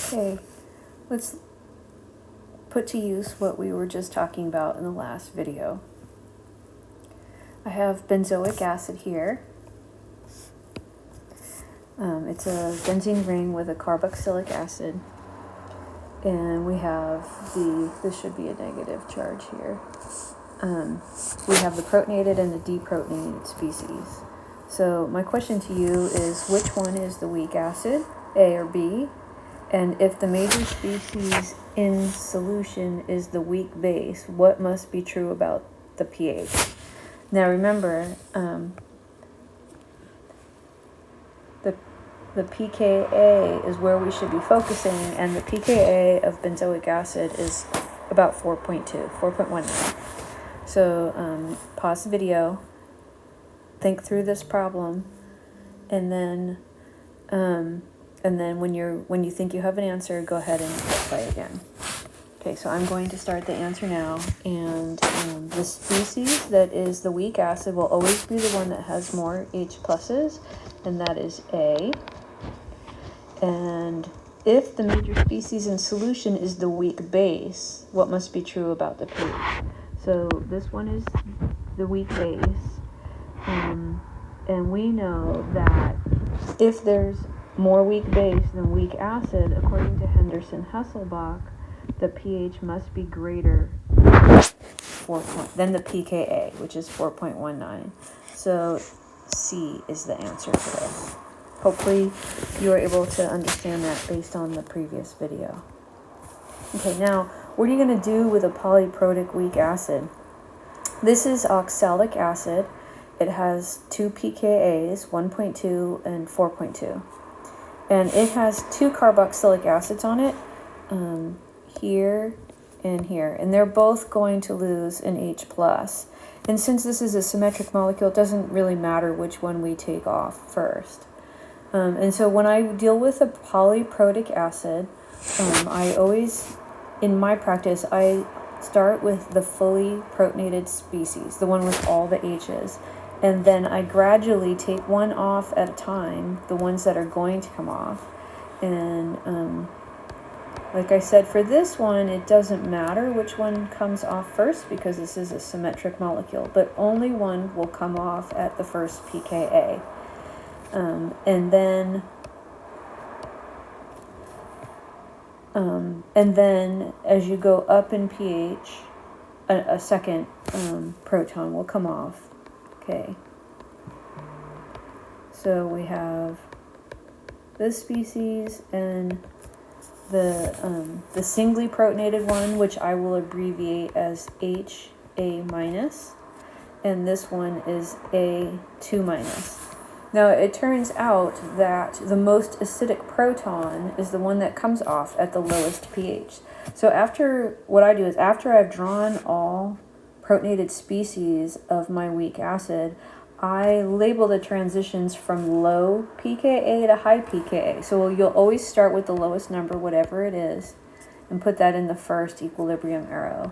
Okay, let's put to use what we were just talking about in the last video. I have benzoic acid here. It's a benzene ring with a carboxylic acid. And we have this should be a negative charge here. We have the protonated and the deprotonated species. So my question to you is, which one is the weak acid, A or B? And if the major species in solution is the weak base, what must be true about the pH? Now remember, the pKa is where we should be focusing, and the pKa of benzoic acid is about 4.19. So pause the video, think through this problem, and then when you think you have an answer, go ahead and try again. Okay, so I'm going to start the answer now, and the species that is the weak acid will always be the one that has more H pluses, and that is A. And if the major species in solution is the weak base, what must be true about the pH? So this one is the weak base, and we know that if there's more weak base than weak acid, according to Henderson-Hasselbalch, the pH must be greater than the pKa, which is 4.19. So C is the answer to this. Hopefully you are able to understand that based on the previous video. Okay, now what are you going to do with a polyprotic weak acid? This is oxalic acid. It has two pKa's, 1.2 and 4.2. And it has two carboxylic acids on it, here and here. And they're both going to lose an H+. And since this is a symmetric molecule, it doesn't really matter which one we take off first. And so when I deal with a polyprotic acid, I always, in my practice, I start with the fully protonated species, the one with all the H's. And then I gradually take one off at a time, the ones that are going to come off. And like I said, for this one, it doesn't matter which one comes off first because this is a symmetric molecule, but only one will come off at the first pKa. And then as you go up in pH, a second proton will come off. Okay. So we have this species and the singly protonated one, which I will abbreviate as HA-, and this one is A2-. Now, it turns out that the most acidic proton is the one that comes off at the lowest pH. So what I do is after I've drawn all protonated species of my weak acid, I label the transitions from low pKa to high pKa. So you'll always start with the lowest number, whatever it is, and put that in the first equilibrium arrow.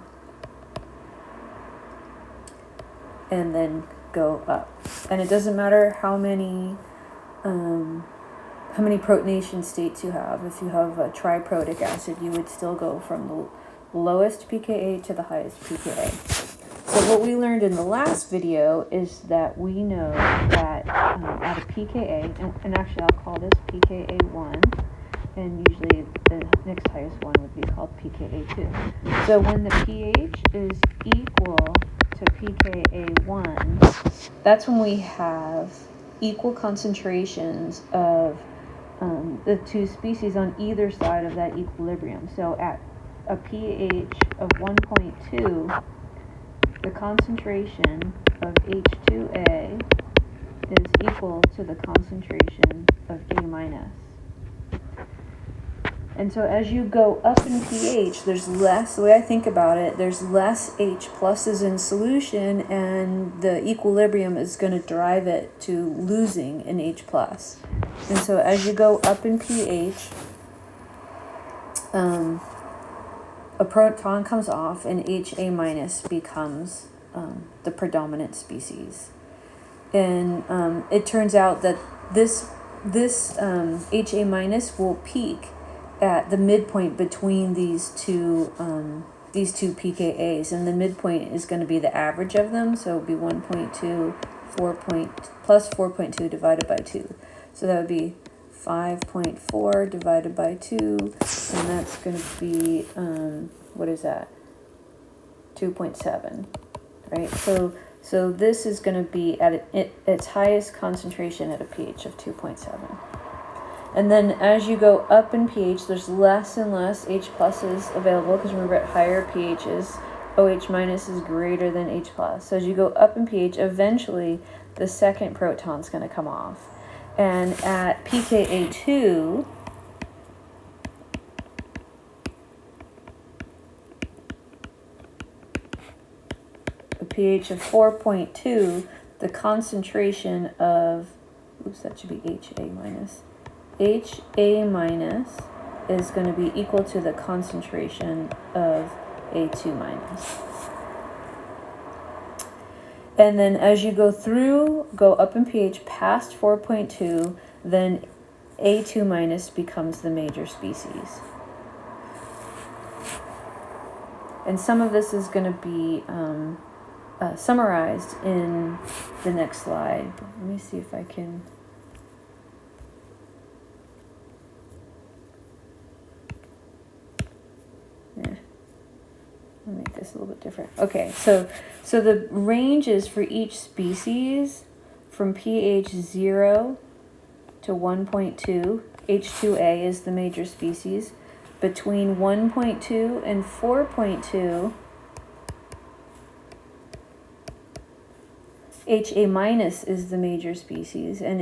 And then go up. And it doesn't matter how many protonation states you have. If you have a triprotic acid, you would still go from the lowest pKa to the highest pKa. So what we learned in the last video is that we know that at a pKa, and actually I'll call this pKa1, and usually the next highest one would be called pKa2. So when the pH is equal to pKa1, that's when we have equal concentrations of the two species on either side of that equilibrium. So at a pH of 1.2, the concentration of H2A is equal to the concentration of A-. And so as you go up in pH, there's less, the way I think about it, there's less H pluses in solution, and the equilibrium is going to drive it to losing an H plus. And so as you go up in pH, a proton comes off and HA- becomes the predominant species. And it turns out that this HA- will peak at the midpoint between these two pKa's, and the midpoint is going to be the average of them, so it would be 1.2 plus 4.2 divided by 2. So that would be 5.4 divided by 2, and that's going to be, what is that? 2.7, right? So this is going to be at its highest concentration at a pH of 2.7. And then as you go up in pH, there's less and less H pluses available, because remember at higher pHs, OH minus is greater than H plus. So as you go up in pH, eventually the second proton's going to come off. And at pKa2, a pH of 4.2, the concentration of, oops, that should be HA minus. HA minus is going to be equal to the concentration of A2 minus. And then as you go up in pH past 4.2, then A2 minus becomes the major species. And some of this is going to be summarized in the next slide. Let me see if I can... I'll make this a little bit different. Okay, so the ranges for each species from pH 0 to 1.2, H2A is the major species. Between 1.2 and 4.2, HA minus is the major species, and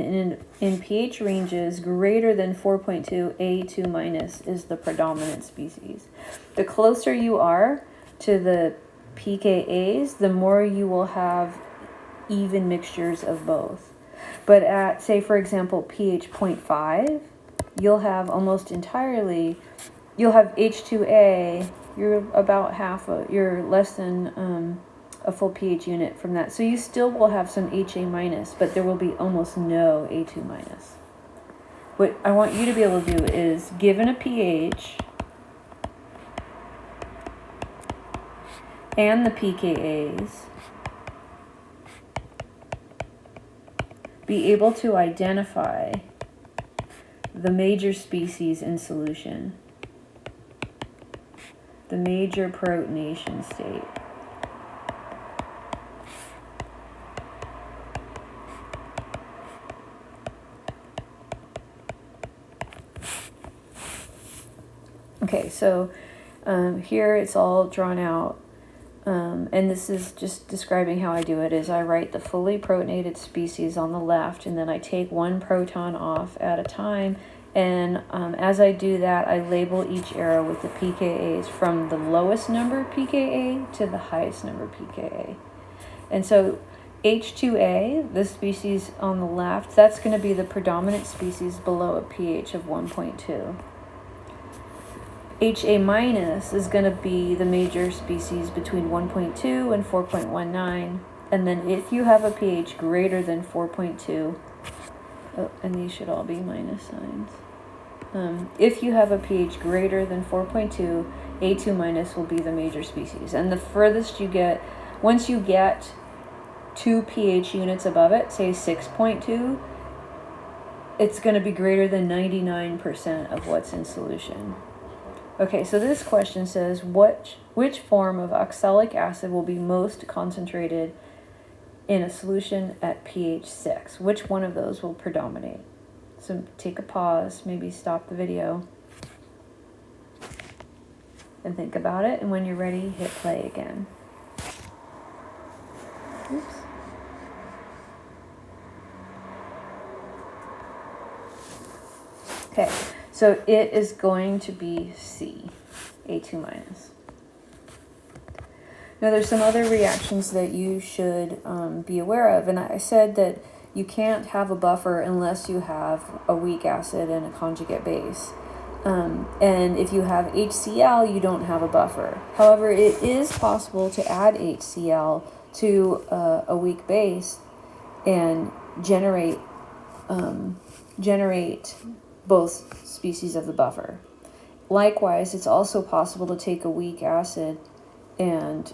in pH ranges greater than 4.2, A2 minus is the predominant species. The closer you are to the pKa's, the more you will have even mixtures of both. But at, say, for example, pH 0.5, you'll have almost entirely, you'll have H2A, you're about you're less than a full pH unit from that. So you still will have some HA minus, but there will be almost no A2 minus. What I want you to be able to do is, given a pH and the pKa's, be able to identify the major species in solution, the major protonation state. Okay, so here it's all drawn out, and this is just describing how I do it. Is I write the fully protonated species on the left, and then I take one proton off at a time, and as I do that, I label each arrow with the pKa's from the lowest number pKa to the highest number pKa. And so H2A, the species on the left, that's going to be the predominant species below a pH of 1.2. HA minus is going to be the major species between 1.2 and 4.19, and then if you have a pH greater than 4.2, and these should all be minus signs. If you have a pH greater than 4.2, A2 minus will be the major species. And the furthest you get, once you get 2 pH units above it, say 6.2, it's going to be greater than 99% of what's in solution. Okay, so this question says, which form of oxalic acid will be most concentrated in a solution at pH 6? Which one of those will predominate? So take a pause, maybe stop the video, and think about it, and when you're ready, hit play again. Oops. Okay, so it is going to be C, A2 minus. Now there's some other reactions that you should be aware of, and I said that you can't have a buffer unless you have a weak acid and a conjugate base. And if you have HCl, you don't have a buffer. However, it is possible to add HCl to a weak base and generate both species of the buffer. likewise, it's also possible to take a weak acid and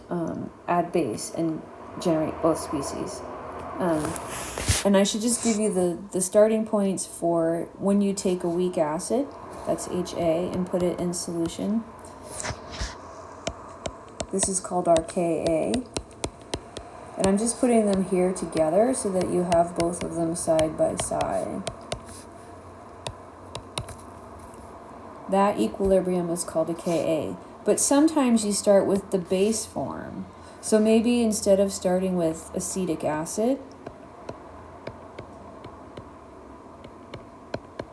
add base and generate both species. And I should just give you the starting points for when you take a weak acid, that's HA, and put it in solution. This is called our Ka. And I'm just putting them here together so that you have both of them side by side. That equilibrium is called a Ka. But sometimes you start with the base form. So maybe instead of starting with acetic acid,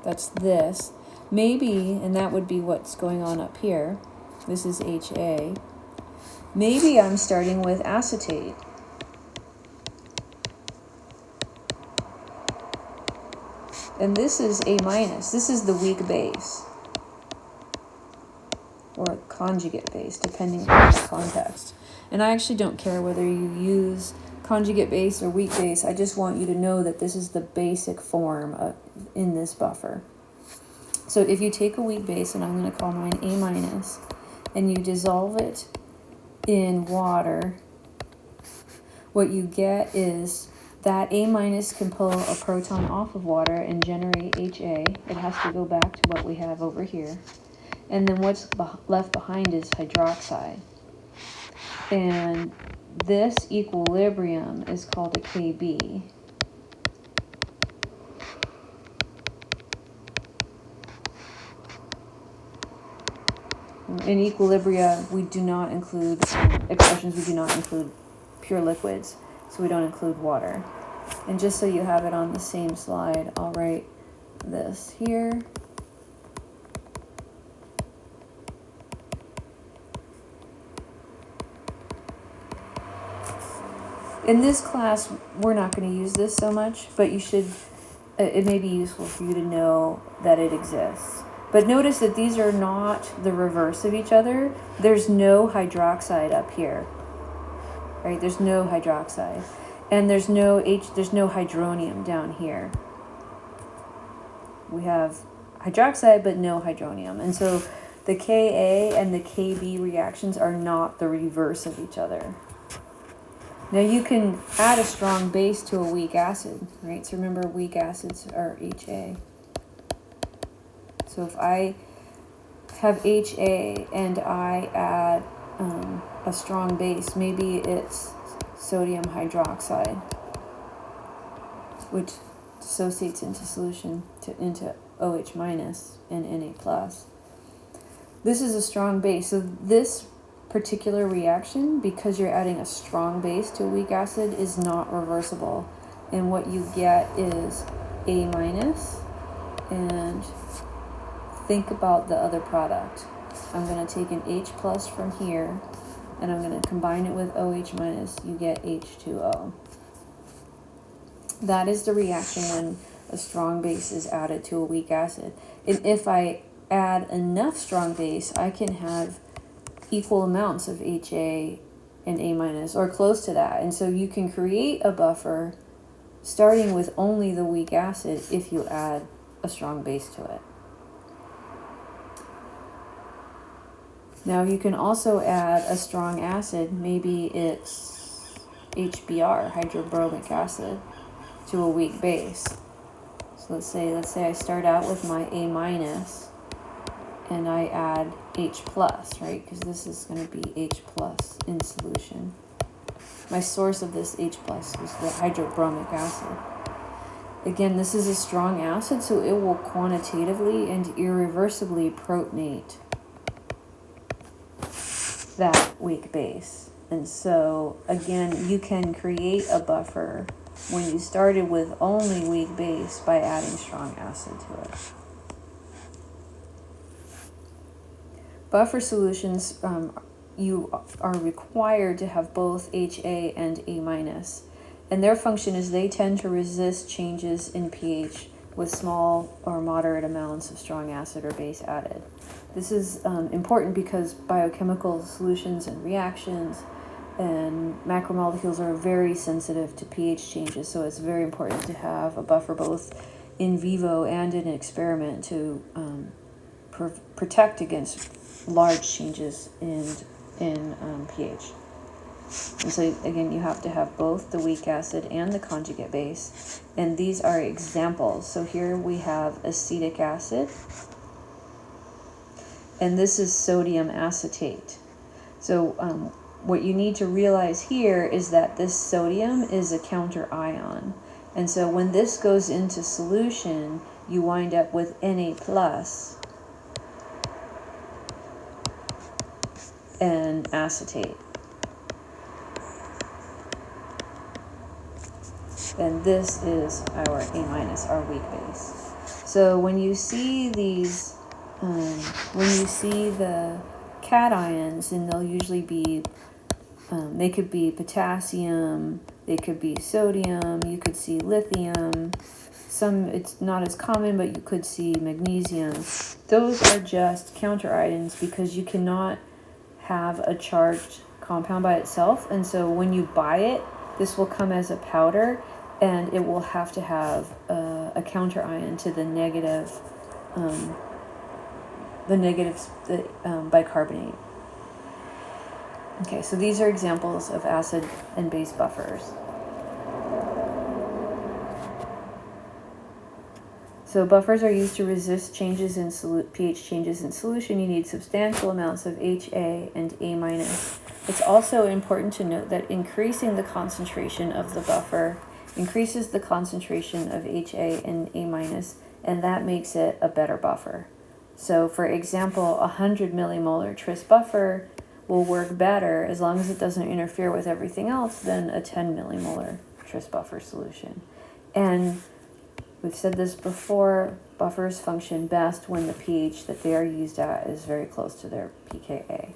that's this. Maybe, and that would be what's going on up here. This is HA. Maybe I'm starting with acetate. And this is A minus. This is the weak base. Or conjugate base, depending on the context. And I actually don't care whether you use conjugate base or weak base. I just want you to know that this is the basic form in this buffer. So if you take a weak base, and I'm going to call mine A minus, and you dissolve it in water, what you get is that A minus can pull a proton off of water and generate HA. It has to go back to what we have over here. And then what's left behind is hydroxide. And this equilibrium is called a Kb. In equilibria, we do not include expressions, we do not include pure liquids, so we don't include water. And just so you have it on the same slide, I'll write this here. In this class, we're not going to use this so much, but you should, it may be useful for you to know that it exists. But notice that these are not the reverse of each other. There's no hydroxide up here, right? There's no hydroxide. And there's no hydronium down here. We have hydroxide, but no hydronium. And so the Ka and the Kb reactions are not the reverse of each other. Now you can add a strong base to a weak acid, right? So remember, weak acids are HA. So if I have HA and I add a strong base, maybe it's sodium hydroxide, which dissociates into solution into OH minus and Na plus. This is a strong base. So this particular reaction, because you're adding a strong base to a weak acid, is not reversible. And what you get is A minus, and think about the other product. I'm going to take an H plus from here, and I'm going to combine it with OH minus. You get H2O. That is the reaction when a strong base is added to a weak acid. And if I add enough strong base, I can have equal amounts of HA and A minus, or close to that. And so you can create a buffer starting with only the weak acid if you add a strong base to it. Now you can also add a strong acid, maybe it's HBr, hydrobromic acid, to a weak base. So let's say I start out with my A minus and I add H plus, right? Because this is going to be H plus in solution. My source of this H plus is the hydrobromic acid. Again, this is a strong acid, so it will quantitatively and irreversibly protonate that weak base. And so, again, you can create a buffer when you started with only weak base by adding strong acid to it. Buffer solutions, you are required to have both HA and A minus. And their function is they tend to resist changes in pH with small or moderate amounts of strong acid or base added. This is important because biochemical solutions and reactions and macromolecules are very sensitive to pH changes, so it's very important to have a buffer both in vivo and in an experiment to protect against large changes in pH. And so again, you have to have both the weak acid and the conjugate base. And these are examples. So here we have acetic acid. And this is sodium acetate. So what you need to realize here is that this sodium is a counter ion. And so when this goes into solution, you wind up with Na plus and acetate. And this is our A minus, our weak base. So when you see these, when you see the cations, and they'll usually be, they could be potassium, they could be sodium, you could see lithium. Some, it's not as common, but you could see magnesium. Those are just counter ions because you cannot have a charged compound by itself. And so when you buy it, this will come as a powder, and it will have to have a counter ion to the negative bicarbonate. Okay, so these are examples of acid and base buffers. So buffers are used to resist changes in pH changes in solution. You need substantial amounts of HA and A minus. It's also important to note that increasing the concentration of the buffer increases the concentration of HA and A minus, and that makes it a better buffer. So for example, 100 millimolar tris buffer will work better as long as it doesn't interfere with everything else than a 10 millimolar tris buffer solution. And we've said this before, buffers function best when the pH that they are used at is very close to their pKa.